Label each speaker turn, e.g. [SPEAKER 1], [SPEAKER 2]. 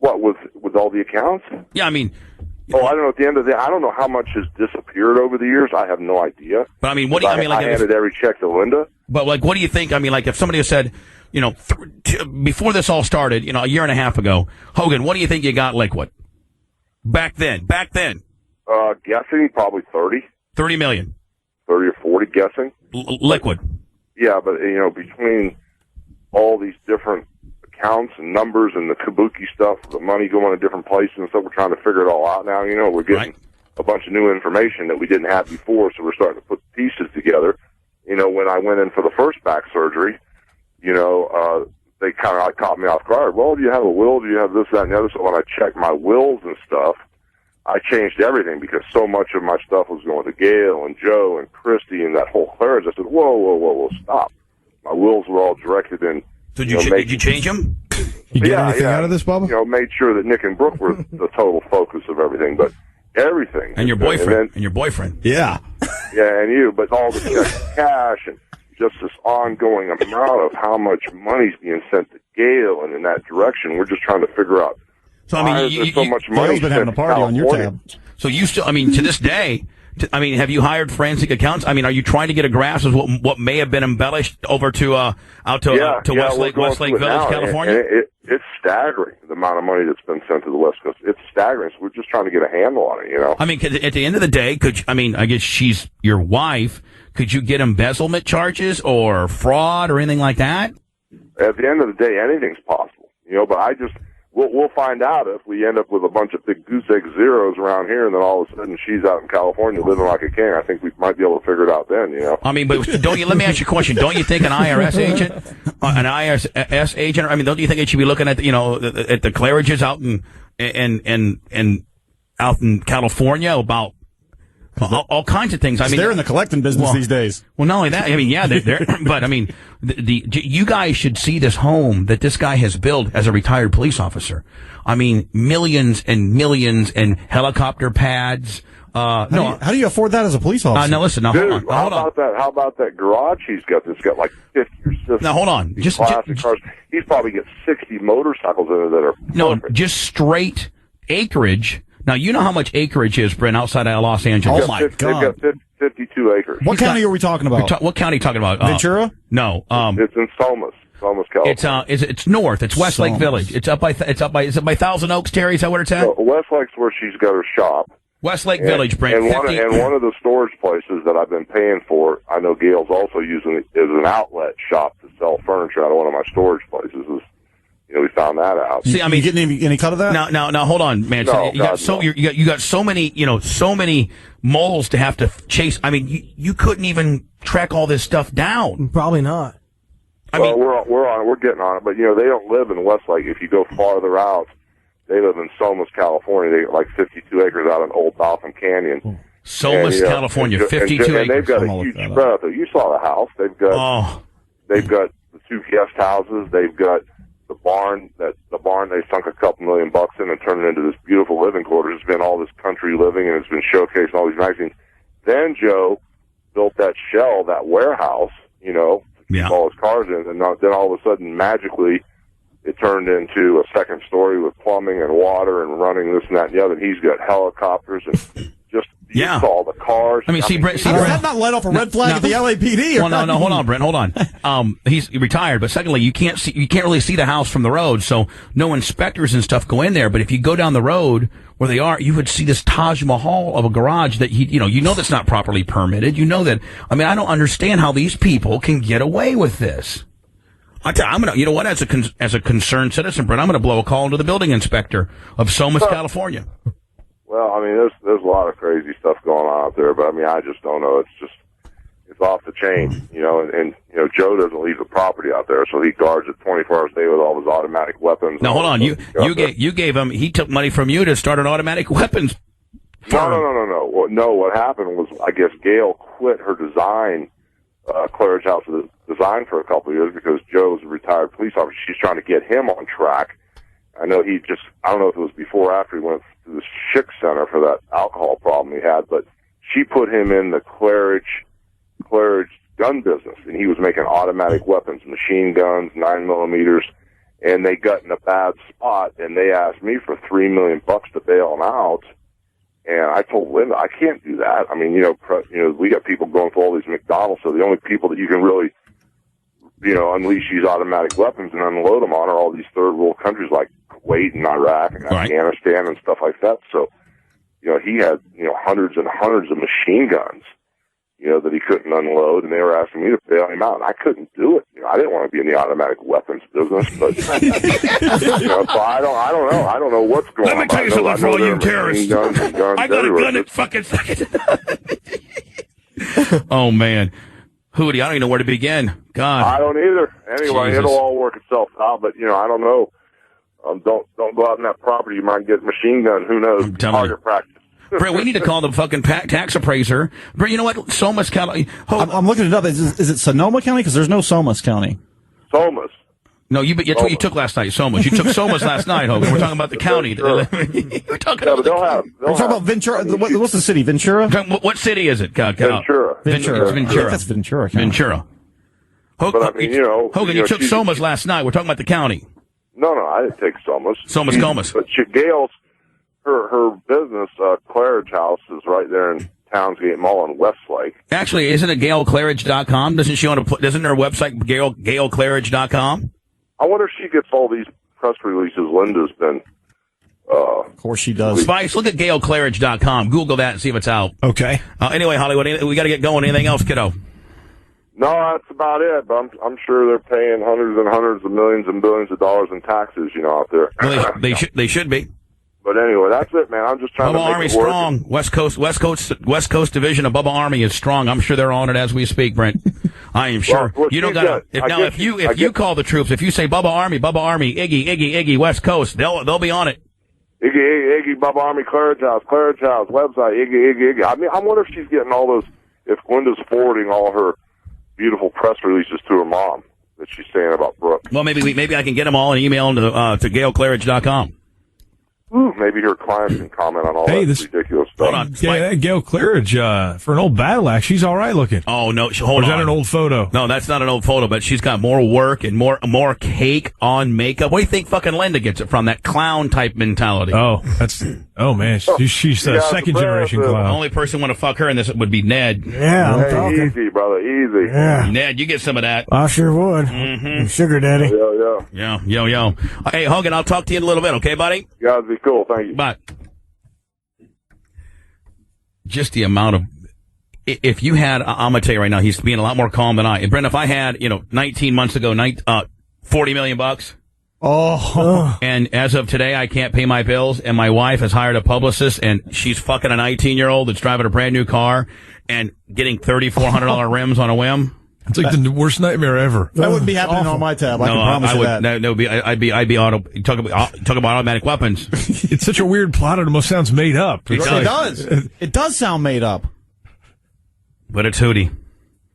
[SPEAKER 1] What, with all the accounts?
[SPEAKER 2] Yeah, I mean...
[SPEAKER 1] Oh, I don't know. At the end of the day, I don't know how much has disappeared over the years. I have no idea.
[SPEAKER 2] But I mean, what do you, I mean, like,
[SPEAKER 1] I handed every check to Linda.
[SPEAKER 2] But like, what do you think? I mean, like, if somebody had said, you know, before this all started, you know, a year and a half ago, Hogan, what do you think you got liquid? Back then.
[SPEAKER 1] Guessing probably
[SPEAKER 2] 30 million.
[SPEAKER 1] 30 or 40, guessing.
[SPEAKER 2] Liquid.
[SPEAKER 1] Yeah, but, you know, between all these different accounts and numbers and the kabuki stuff, the money going to different places and stuff, we're trying to figure it all out now. You know, we're getting a bunch of new information that we didn't have before, so we're starting to put the pieces together. You know, when I went in for the first back surgery, you know, they kind of like caught me off guard. Well, do you have a will? Do you have this, that, and the other? So when I checked my wills and stuff, I changed everything because so much of my stuff was going to Gail and Joe and Christy and that whole Claridge. I said, whoa, stop. My wills were all directed in.
[SPEAKER 2] So did you change them?
[SPEAKER 3] You get anything out of this, Bubba?
[SPEAKER 1] You know, made sure that Nick and Brooke were the total focus of everything, but everything.
[SPEAKER 2] And your boyfriend. And your boyfriend.
[SPEAKER 3] Yeah.
[SPEAKER 1] Yeah, and you, but all the cash and just this ongoing amount of how much money's being sent to Gail and in that direction. We're just trying to figure out.
[SPEAKER 2] So, I mean,
[SPEAKER 1] so much money.
[SPEAKER 3] Gail's been having a party on your tab.
[SPEAKER 2] So you still, I mean, to this day, have you hired forensic accountants? I mean, are you trying to get a grasp of what may have been embellished over to Westlake Village, California?
[SPEAKER 1] And it's staggering, the amount of money that's been sent to the West Coast. It's staggering. So we're just trying to get a handle on it, you know?
[SPEAKER 2] I mean, at the end of the day, I guess she's your wife. Could you get embezzlement charges or fraud or anything like that?
[SPEAKER 1] At the end of the day, anything's possible, you know, but we'll find out if we end up with a bunch of big goose egg zeros around here, and then all of a sudden she's out in California living like a king. I think we might be able to figure it out then, you know. I
[SPEAKER 2] mean, but let me ask you a question. Don't you think an IRS agent, I mean, don't you think it should be looking at, you know, at the Claridges out in California about all kinds of things? I mean,
[SPEAKER 3] they're in the collecting business these days.
[SPEAKER 2] Well, not only that, I mean, yeah, they're but I mean, you guys should see this home that this guy has built as a retired police officer. I mean, millions and millions and helicopter pads. How
[SPEAKER 3] do you afford that as a police officer?
[SPEAKER 2] No, listen, now,
[SPEAKER 1] dude,
[SPEAKER 2] hold on.
[SPEAKER 1] How about that garage he's got that's got like 50 or 60
[SPEAKER 2] now, hold on. Just
[SPEAKER 1] classic cars. He's probably got 60 motorcycles in it that are perfect.
[SPEAKER 2] Just straight acreage. Now, you know how much acreage is, Brent, outside of Los Angeles.
[SPEAKER 3] Oh, my God.
[SPEAKER 1] They've got 52 acres.
[SPEAKER 3] What county are we talking about?
[SPEAKER 2] What county are you talking about?
[SPEAKER 3] Ventura?
[SPEAKER 2] No.
[SPEAKER 1] It's in Somas, California.
[SPEAKER 2] It's north. It's Westlake Village. Is it by Thousand Oaks, Terry? Is that what it's at?
[SPEAKER 1] No, Westlake's where she's got her shop.
[SPEAKER 2] Westlake Village, Brent.
[SPEAKER 1] And one of the storage places that I've been paying for, I know Gail's also using it, is an outlet shop to sell furniture out of one of my storage places. You know, we found that out.
[SPEAKER 2] See, I mean,
[SPEAKER 3] you getting any cut of that?
[SPEAKER 2] Now, hold on, man.
[SPEAKER 1] No,
[SPEAKER 2] you got so many moles to have to chase. I mean, you couldn't even track all this stuff down.
[SPEAKER 4] Probably not.
[SPEAKER 1] We're getting on it, but you know, they don't live in Westlake. If you go farther out, they live in Somas, California. They got like 52 acres out in Old Dolphin Canyon.
[SPEAKER 2] Somas, California, 52 acres.
[SPEAKER 1] And they've got a huge spread out there. You saw the house. They've got the 2 guest houses. They've got the barn they sunk a couple $1 million in and turned it into this beautiful living quarters. It's been all this country living, and it's been showcased in all these magazines. Then Joe built that shell, that warehouse, you know, to keep all his cars in, and then all of a sudden, magically, it turned into a second story with plumbing and water and running this and that and the other. And he's got helicopters and just you saw the cars.
[SPEAKER 2] I mean, Brent,
[SPEAKER 3] does that not light off a red flag at the LAPD?
[SPEAKER 2] Well, no, hold on, Brent, hold on. He's retired, but secondly, you can't really see the house from the road, so no inspectors and stuff go in there. But if you go down the road where they are, you would see this Taj Mahal of a garage that you know that's not properly permitted. You know that. I mean, I don't understand how these people can get away with this. I'm gonna, you know what? As a concerned citizen, Brent, I'm gonna blow a call into the building inspector of Somas, California.
[SPEAKER 1] Well, I mean, there's a lot of crazy stuff going on out there, but I mean, I just don't know. It's off the chain, you know. And you know, Joe doesn't leave the property out there, so he guards it 24 hours a day with all his automatic weapons.
[SPEAKER 2] Now, hold on, you gave him. He took money from you to start an automatic weapons.
[SPEAKER 1] No. No, what happened was, I guess Gail quit her design. Claridge House was designed for a couple of years because Joe's a retired police officer. She's trying to get him on track. I know I don't know if it was before or after he went to the Schick Center for that alcohol problem he had, but she put him in the Claridge gun business, and he was making automatic weapons, machine guns, 9mm, and they got in a bad spot, and they asked me for $3 million to bail them out. And I told Linda, I can't do that. I mean, we got people going for all these McDonald's, so the only people that you can really, unleash these automatic weapons and unload them on are all these third world countries like Kuwait and Iraq and Afghanistan and stuff like that. So, he had, hundreds and hundreds of machine guns, that he couldn't unload, and they were asking me to bail him out, and I couldn't do it. I didn't want to be in the automatic weapons business, but so I don't know. I don't know what's going on.
[SPEAKER 2] Let me tell you something for all you terrorists. I got a gun at fucking second. Oh man, Hootie, I don't even know where to begin. God,
[SPEAKER 1] I don't either. Anyway,
[SPEAKER 2] Jesus.
[SPEAKER 1] It'll all work itself out, but I don't know. Don't go out on that property. You might get machine gun. Who knows? Target practice.
[SPEAKER 2] Brent, we need to call the fucking tax appraiser. Brent, you know what? Somas County.
[SPEAKER 3] I'm looking it up. Is it Sonoma County? Because there's no Somas County.
[SPEAKER 1] Somas.
[SPEAKER 2] No, that's what you took last night. Somas. You took Somas last night, Hogan. We're talking about the county. We're talking about
[SPEAKER 3] We're talking about Ventura. What's the city? Ventura.
[SPEAKER 2] What city is it?
[SPEAKER 1] Ventura.
[SPEAKER 3] Ventura.
[SPEAKER 2] It's Ventura.
[SPEAKER 3] That's Ventura County.
[SPEAKER 2] Ventura.
[SPEAKER 1] But I mean,
[SPEAKER 2] Hogan, you took Somas last night. We're talking about the county.
[SPEAKER 1] No, I didn't take Somas.
[SPEAKER 2] Somas Comas.
[SPEAKER 1] But Gail's. Her business, Claridge House, is right there in Townsgate Mall on Westlake.
[SPEAKER 2] Actually, isn't it GailClaridge.com? Doesn't her website GailClaridge.com?
[SPEAKER 1] I wonder if she gets all these press releases Linda's been.
[SPEAKER 3] Of course she does.
[SPEAKER 2] Spice, look at GailClaridge.com. Google that and see if it's out.
[SPEAKER 3] Okay.
[SPEAKER 2] Anyway, Hollywood, we got to get going. Anything else, kiddo?
[SPEAKER 1] No, that's about it. But I'm sure they're paying hundreds and hundreds of millions and billions of dollars in taxes, out there.
[SPEAKER 2] Well, they should be.
[SPEAKER 1] But anyway, that's it, man. I'm just trying
[SPEAKER 2] Bubba
[SPEAKER 1] to make
[SPEAKER 2] Army's
[SPEAKER 1] it work.
[SPEAKER 2] strong. West Coast division of Bubba Army is strong. I'm sure they're on it as we speak, Brent. I am sure.
[SPEAKER 1] Well,
[SPEAKER 2] you don't got if you call the troops, if you say Bubba Army, Iggy, West Coast, they'll be on it.
[SPEAKER 1] Iggy, Bubba Army, Claridge House, website, Iggy. I mean, I wonder if she's getting all those. If Linda's forwarding all her beautiful press releases to her mom that she's saying about Brooke.
[SPEAKER 2] Well, maybe I can get them all and email them to GailClaridge.com.
[SPEAKER 1] Maybe her clients can comment on all that ridiculous stuff.
[SPEAKER 2] Hold on.
[SPEAKER 4] Yeah, Gail Claridge, for an old battle axe, she's all right looking.
[SPEAKER 2] Oh, no. Hold
[SPEAKER 4] or is
[SPEAKER 2] on.
[SPEAKER 4] that an old photo?
[SPEAKER 2] No, that's not an old photo, but she's got more work and more cake on makeup. Where do you think fucking Linda gets it from? That clown type mentality.
[SPEAKER 4] Oh, man. She's a second generation clown.
[SPEAKER 2] The only person want to fuck her in this would be Ned.
[SPEAKER 5] Yeah, I'm talking.
[SPEAKER 1] Easy, brother, easy.
[SPEAKER 5] Yeah.
[SPEAKER 2] Ned, you get some of that.
[SPEAKER 5] I sure would.
[SPEAKER 2] Mm-hmm.
[SPEAKER 5] Sugar daddy.
[SPEAKER 1] Yeah.
[SPEAKER 2] Yo. Hey, Hogan, I'll talk to you in a little bit, okay, buddy?
[SPEAKER 1] You guys be cool. Thank you.
[SPEAKER 2] But just the amount of, if you had, I'm going to tell you right now, he's being a lot more calm than I. And Brent, if I had, 19 months ago, $40 million.
[SPEAKER 3] Oh.
[SPEAKER 2] And as of today, I can't pay my bills, and my wife has hired a publicist, and she's fucking a 19-year-old that's driving a brand new car and getting $3,400 rims on a whim.
[SPEAKER 4] It's like the worst nightmare ever.
[SPEAKER 3] That wouldn't be happening on my tab. I can promise you that.
[SPEAKER 2] I'd be talk about automatic weapons.
[SPEAKER 4] It's such a weird plot. It almost sounds made up.
[SPEAKER 3] It does. It does sound made up.
[SPEAKER 2] But it's Hootie.